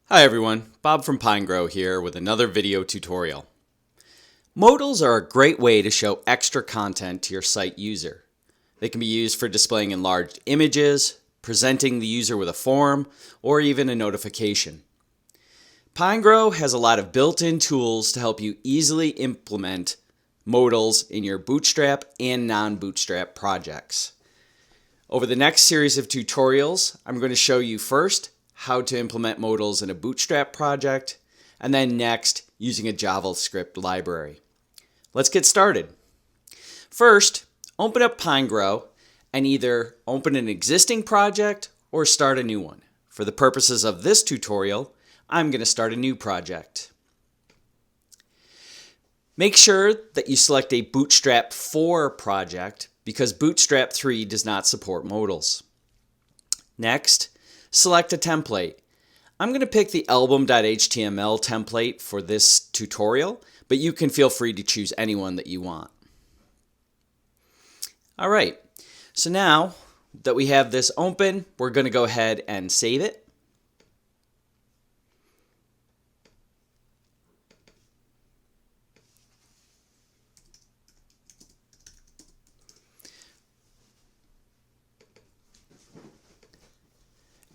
Hi everyone, Bob from Pinegrow here with another video tutorial. Modals are a great way to show extra content to your site user. They can be used for displaying enlarged images, presenting the user with a form, or even a notification. Pinegrow has a lot of built-in tools to help you easily implement modals in your Bootstrap and non-Bootstrap projects. Over the next series of tutorials, I'm going to show you first how to implement modals in a Bootstrap project, and then next, using a JavaScript library. Let's get started. First, open up Pinegrow and either open an existing project or start a new one. For the purposes of this tutorial, I'm going to start a new project. Make sure that you select a Bootstrap 4 project because Bootstrap 3 does not support modals. Next, select a template. I'm going to pick the album.html template for this tutorial, but you can feel free to choose any one that you want. All right, so now that we have this open, we're going to go ahead and save it.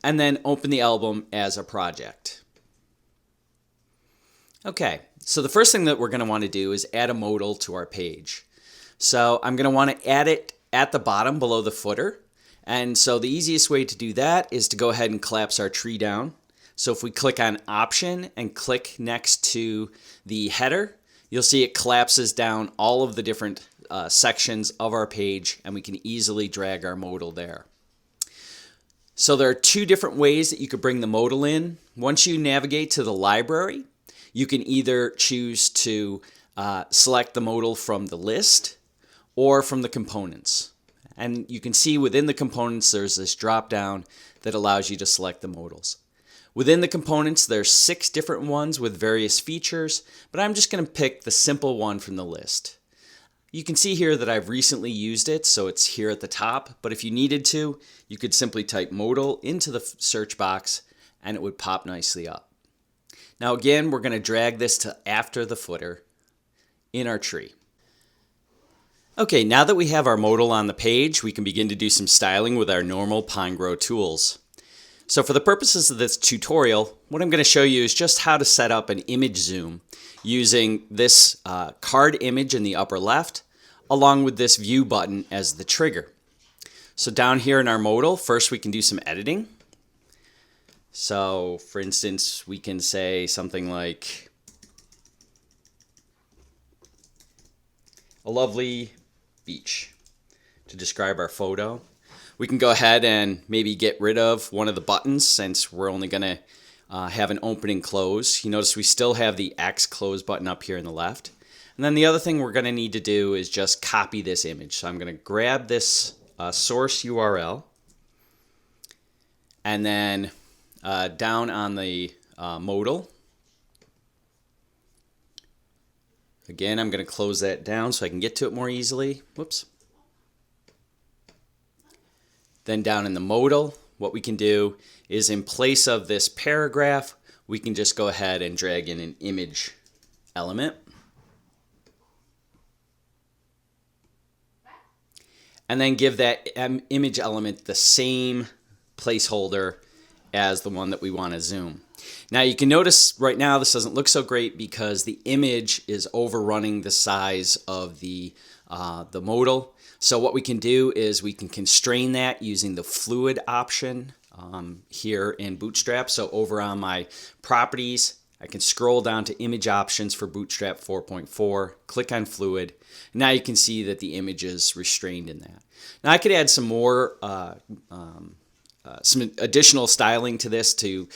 And then open the album as a project. Okay, so the first thing that we're going to want to do is add a modal to our page. So I'm going to want to add it at the bottom below the footer. And so the easiest way to do that is to go ahead and collapse our tree down. So if we click on Option and click next to the header, you'll see it collapses down all of the different sections of our page, and we can easily drag our modal there. So there are two different ways that you could bring the modal in. Once you navigate to the library, you can either choose to select the modal from the list or from the components. And you can see within the components there's this drop down that allows you to select the modals. Within the components there's 6 different ones with various features, but I'm just going to pick the simple one from the list. You can see here that I've recently used it, so it's here at the top, but if you needed to, you could simply type modal into the search box and it would pop nicely up. Now again, we're going to drag this to after the footer in our tree. Okay, now that we have our modal on the page, we can begin to do some styling with our normal Pinegrow tools. So for the purposes of this tutorial, what I'm going to show you is just how to set up an image zoom using this card image in the upper left, along with this view button as the trigger. So down here in our modal, first we can do some editing. So for instance, we can say something like, a lovely beach, to describe our photo. We can go ahead and maybe get rid of one of the buttons since we're only going to have an open and close. You notice we still have the X close button up here in the left. And then the other thing we're going to need to do is just copy this image. So I'm going to grab this source URL and then down on the modal. Again, I'm going to close that down so I can get to it more easily. Whoops. Then down in the modal, what we can do is in place of this paragraph, we can just go ahead and drag in an image element. And then give that image element the same placeholder as the one that we want to zoom. Now you can notice right now this doesn't look so great because the image is overrunning the size of the modal. So what we can do is we can constrain that using the fluid option here in Bootstrap. So over on my properties, I can scroll down to image options for Bootstrap 4.4, click on fluid. Now you can see that the image is restrained in that. Now I could add some more, some additional styling to this to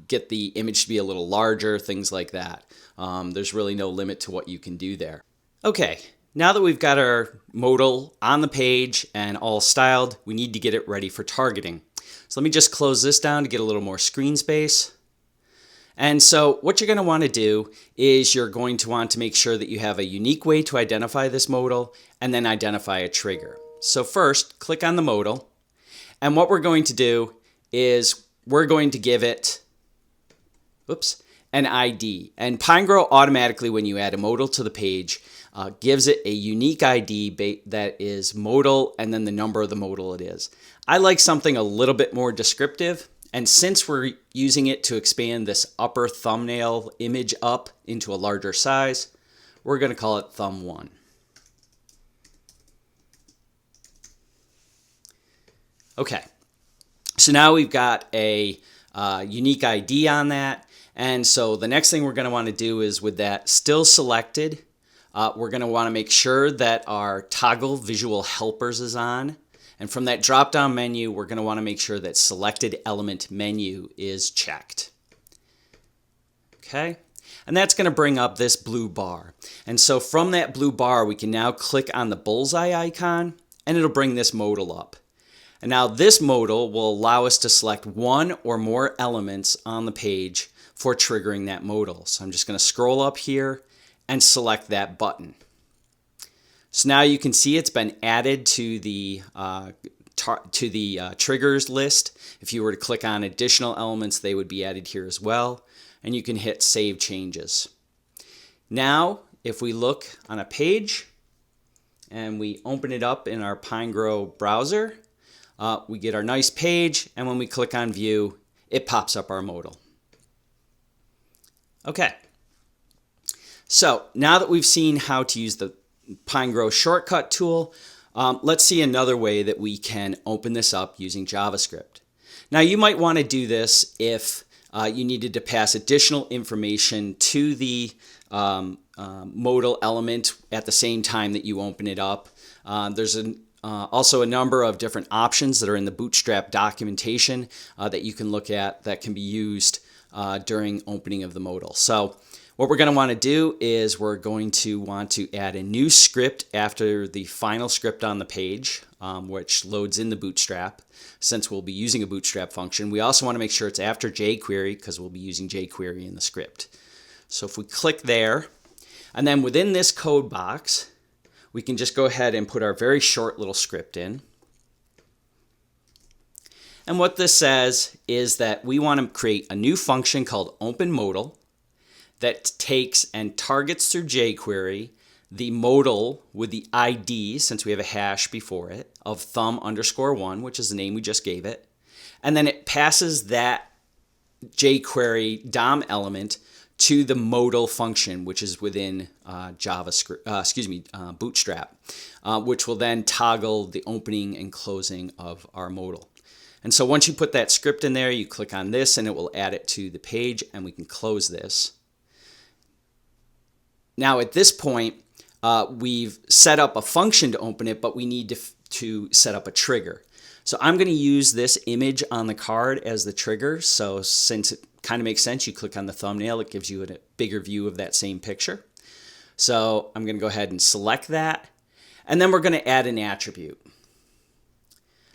get the image to be a little larger, things like that. There's really no limit to what you can do there. Okay. Now that we've got our modal on the page and all styled, we need to get it ready for targeting. So let me just close this down to get a little more screen space. And so what you're going to want to do is you're going to want to make sure that you have a unique way to identify this modal and then identify a trigger. So first, click on the modal. And what we're going to do is we're going to give it an ID. And Pinegrow automatically, when you add a modal to the page, gives it a unique ID that is modal and then the number of the modal it is. I like something a little bit more descriptive. And since we're using it to expand this upper thumbnail image up into a larger size, we're going to call it thumb1. Okay, so now we've got a unique ID on that. And so the next thing we're going to want to do is, with that still selected, we're going to want to make sure that our toggle visual helpers is on. And from that drop-down menu, we're going to want to make sure that selected element menu is checked. Okay, and that's going to bring up this blue bar. And so from that blue bar, we can now click on the bullseye icon, and it'll bring this modal up. And now this modal will allow us to select one or more elements on the page for triggering that modal. So I'm just going to scroll up here and select that button. So now you can see it's been added to the triggers list. If you were to click on additional elements, they would be added here as well. And you can hit Save Changes. Now, if we look on a page and we open it up in our Pinegrow browser, we get our nice page, and when we click on View, it pops up our modal. Okay, so now that we've seen how to use the Pinegrow shortcut tool, let's see another way that we can open this up using JavaScript. Now you might want to do this if you needed to pass additional information to the modal element at the same time that you open it up. There's also a number of different options that are in the Bootstrap documentation that you can look at that can be used during opening of the modal. So what we're going to want to do is we're going to want to add a new script after the final script on the page, which loads in the Bootstrap, since we'll be using a Bootstrap function. We also want to make sure it's after jQuery because we'll be using jQuery in the script. So if we click there, and then within this code box, we can just go ahead and put our very short little script in. And what this says is that we want to create a new function called openModal that takes and targets through jQuery the modal with the ID, since we have a hash before it, of thumb_1, which is the name we just gave it. And then it passes that jQuery DOM element to the modal function, which is within Bootstrap, which will then toggle the opening and closing of our modal. And so once you put that script in there, you click on this and it will add it to the page, and we can close this. Now at this point, we've set up a function to open it, but we need to set up a trigger. So I'm going to use this image on the card as the trigger. So since it kind of makes sense, you click on the thumbnail, it gives you a bigger view of that same picture. So I'm going to go ahead and select that. And then we're going to add an attribute.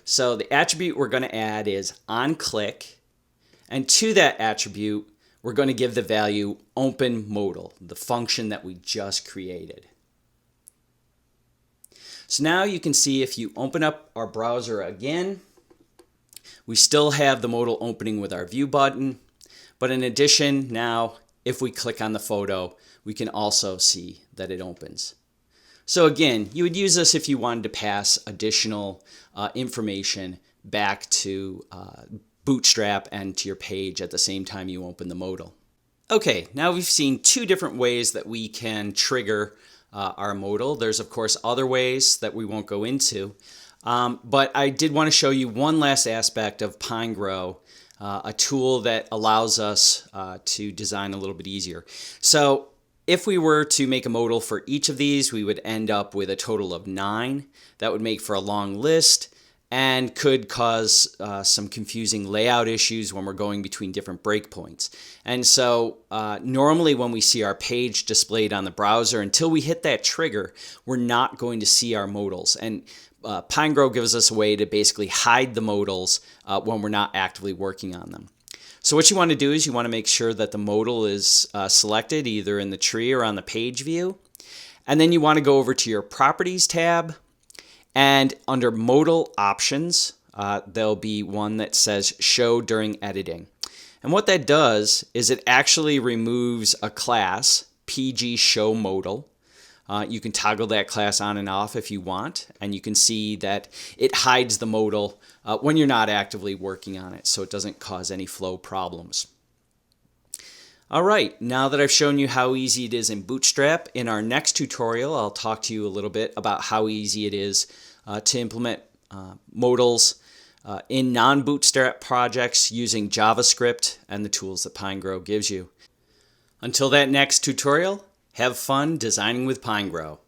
So the attribute we're going to add is onClick. And to that attribute, we're going to give the value openModal, the function that we just created. So now you can see if you open up our browser again, we still have the modal opening with our view button. But in addition, now if we click on the photo, we can also see that it opens. So again, you would use this if you wanted to pass additional information back to Bootstrap and to your page at the same time you open the modal. Okay, now we've seen two different ways that we can trigger our modal. There's of course other ways that we won't go into, but I did want to show you one last aspect of Pinegrow, a tool that allows us to design a little bit easier. So if we were to make a modal for each of these, we would end up with a total of 9. That would make for a long list and could cause some confusing layout issues when we're going between different breakpoints. And so normally when we see our page displayed on the browser, until we hit that trigger, we're not going to see our modals. And Pinegrow gives us a way to basically hide the modals when we're not actively working on them. So what you want to do is you want to make sure that the modal is selected either in the tree or on the page view. And then you want to go over to your Properties tab. And under Modal Options, there'll be one that says Show During Editing. And what that does is it actually removes a class, PG show modal. You can toggle that class on and off if you want, and you can see that it hides the modal when you're not actively working on it, so it doesn't cause any flow problems. All right, now that I've shown you how easy it is in Bootstrap, in our next tutorial I'll talk to you a little bit about how easy it is to implement modals in non-Bootstrap projects using JavaScript and the tools that Pinegrow gives you. Until that next tutorial, have fun designing with Pinegrow.